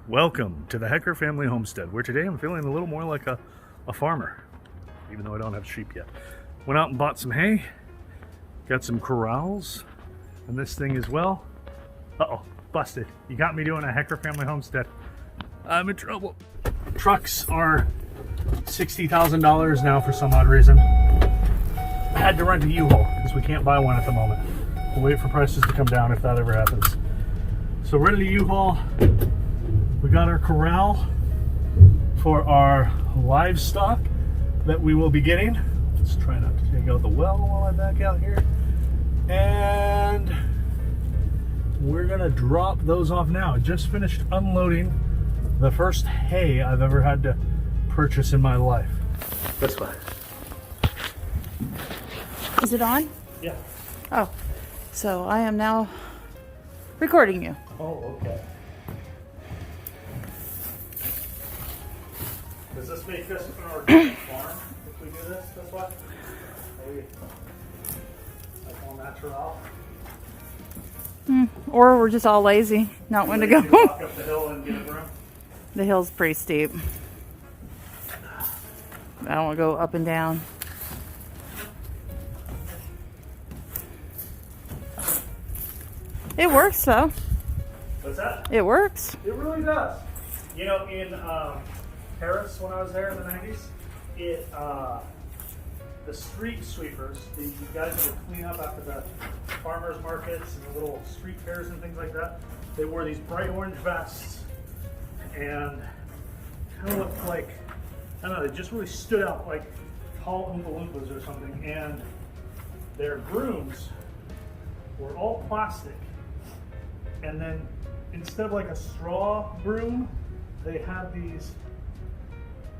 Welcome to the Hecker Family Homestead, where today I'm feeling a little more like a farmer, even though I don't have sheep yet. Went out and bought some hay, got some corrals, and this thing as well. Uh-oh, busted. You got me doing a Hecker Family Homestead. I'm in trouble. Trucks are $60,000 now for some odd reason. I had to rent a U-Haul because we can't buy one at the moment. We'll wait for prices to come down if that ever happens. So rented a U-Haul. We got our corral for our livestock that we will be getting. Let's try not to take out the well while I back out here. And we're gonna drop those off now. I just finished unloading the first hay I've ever had to purchase in my life. This way. Is it on? Yeah. Oh, so I am now recording you. Oh, okay. Does this make this an organic farm if we do this way? Are we like all natural? Or we're just all lazy, not when to go. Walk up the hill and get a broom? The hill's pretty steep. I don't want to go up and down. It works though. What's that? It works. It really does. You know, in Paris when I was there in the 90s, the street sweepers, the guys that would clean up after the farmers markets and the little street fairs and things like that, they wore these bright orange vests and kind of looked like, I don't know, they just really stood out like tall Oompa Loompas or something. And their brooms were all plastic. And then instead of like a straw broom, they had these,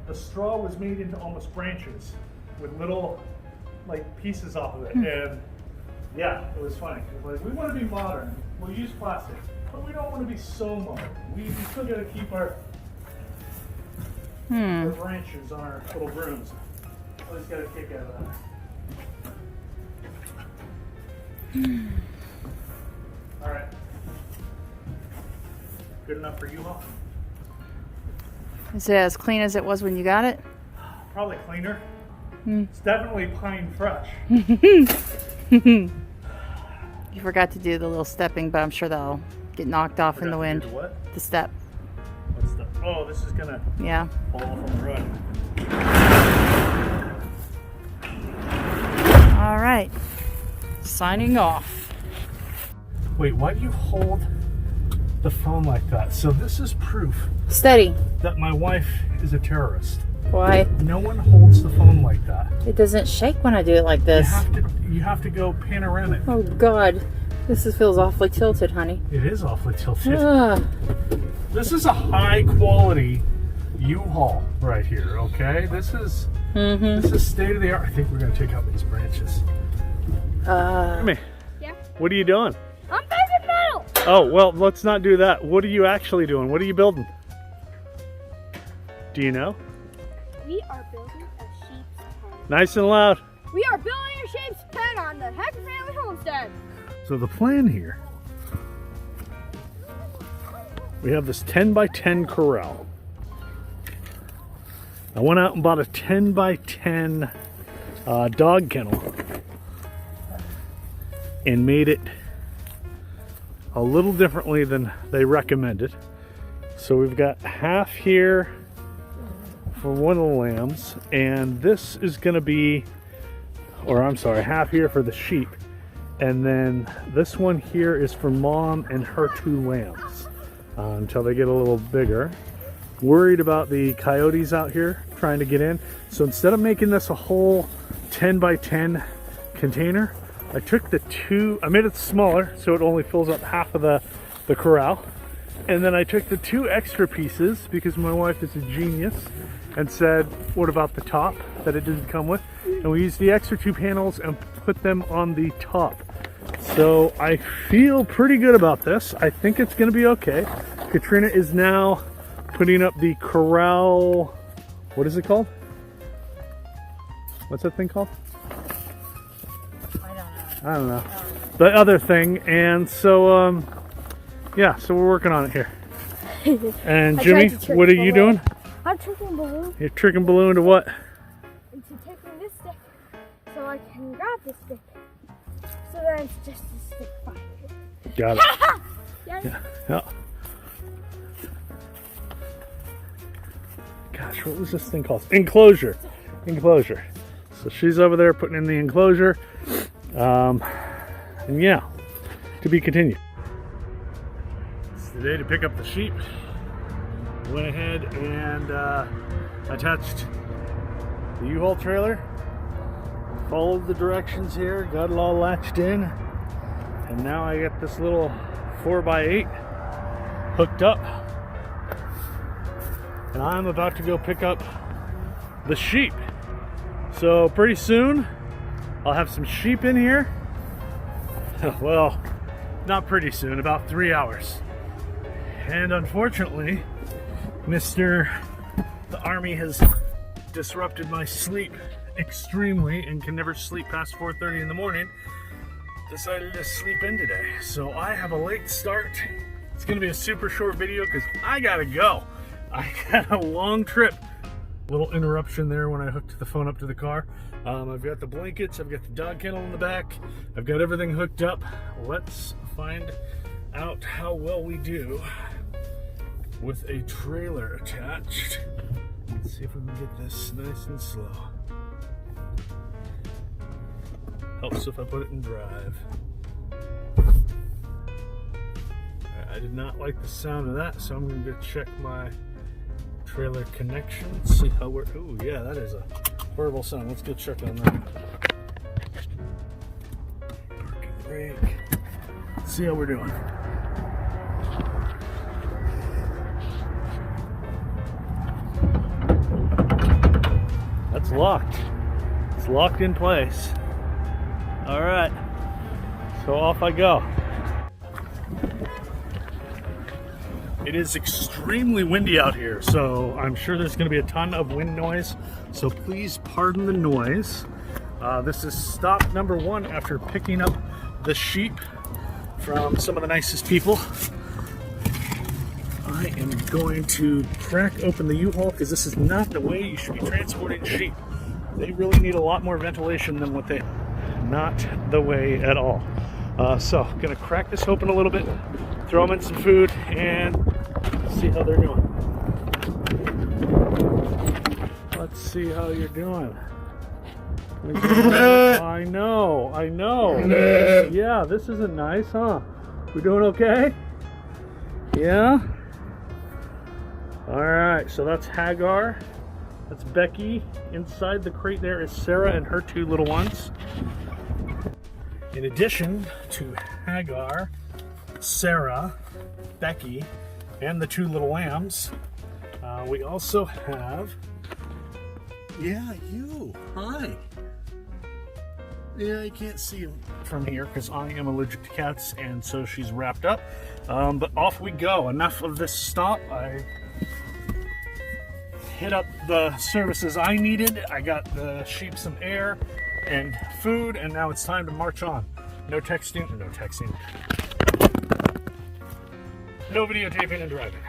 the straw was made into almost branches with little like pieces off of it. And yeah, it was funny. It was like, we want to be modern, we'll use plastic, but we don't want to be so modern. We still got to keep our branches on our little brooms. I always got a kick out of that. All right. Good enough for you all? Is it as clean as it was when you got it? Probably cleaner. It's definitely pine fresh. You forgot to do the little stepping, but I'm sure that'll get knocked off in the wind. Do what? The step. What's the? Oh, this is gonna Yeah. fall from the road. All right. Signing off. Wait, why do you hold the phone like that? So this is proof Steady. that my wife is a terrorist. Why? No one holds the phone like that. It doesn't shake when I do it like this. You have to go panoramic. Oh God. Feels awfully tilted, honey. It is awfully tilted. Ugh. This is a high quality U-Haul right here, okay? This is state of the art. I think we're gonna take out these branches. Hey, Yeah? what are you doing? I'm building metal! Oh, well, let's not do that. What are you actually doing? What are you building? Do you know? We are building a sheep's pen. Nice and loud. We are building a sheep's pen on the Hecker Family Homestead. So the plan here, we have this 10 by 10 corral. I went out and bought a 10 by 10 dog kennel and made it a little differently than they recommended. So we've got half here for one of the lambs, and this is gonna be, or I'm sorry, half here for the sheep. And then this one here is for mom and her two lambs until they get a little bigger. Worried about the coyotes out here trying to get in. So instead of making this a whole 10 by 10 container, I took I made it smaller so it only fills up half of the corral. And then I took the two extra pieces because my wife is a genius and said, what about the top that it didn't come with? And we used the extra two panels and put them on the top. So I feel pretty good about this. I think it's gonna be okay. Katrina is now putting up the corral, what is it called? What's that thing called? I don't know. The other thing, and so yeah, so we're working on it here. And I Jimmy, tried to trick what are you Balloon. doing? I'm tricking Balloon You're tricking Balloon to what? into taking this stick so I can grab this stick. So then it's just a stick fight. Got it. Yes. Yeah. Gosh, what was this thing called? Enclosure. Enclosure. So she's over there putting in the enclosure. And yeah, to be continued. It's the day to pick up the sheep. Went ahead and attached the U-Haul trailer. Followed the directions here, got it all latched in. And now I got this little 4x8 hooked up. And I'm about to go pick up the sheep. So pretty soon I'll have some sheep in here. Well, not pretty soon, about 3 hours. And unfortunately, the Army has disrupted my sleep extremely and can never sleep past 4:30 in the morning. Decided to sleep in today. So I have a late start. It's gonna be a super short video because I gotta go. I got a long trip. Little interruption there when I hooked the phone up to the car. I've got the blankets, I've got the dog kennel in the back, I've got everything hooked up. Let's find out how well we do with a trailer attached. Let's see if we can get this nice and slow. Helps if I put it in drive. I did not like the sound of that, so I'm going to go check my trailer connection. See how we're. Oh, yeah, that is a horrible sound. Let's go check on that. Parking brake. Let's see how we're doing. That's locked. It's locked in place. All right, so off I go. It is extremely windy out here, so I'm sure there's going to be a ton of wind noise, so please pardon the noise. This is stop number 1 after picking up the sheep from some of the nicest people. I am going to crack open the U-Haul because this is not the way you should be transporting sheep. They really need a lot more ventilation than what they... Not the way at all. So I'm gonna crack this open a little bit, throw them in some food, and see how they're doing. Let's see how you're doing. I know. Yeah, this isn't nice, huh? We're doing okay? Yeah? Alright, so that's Hagar. That's Becky. Inside the crate there is Sarah and her 2 little ones. In addition to Hagar, Sarah, Becky, and the 2 little lambs, we also have, yeah, you. Hi. Yeah, you can't see him from here because I am allergic to cats, and so she's wrapped up. But off we go. Enough of this stop. I hit up the services I needed. I got the sheep some air and food, and now it's time to march on. No texting, no videotaping and driving.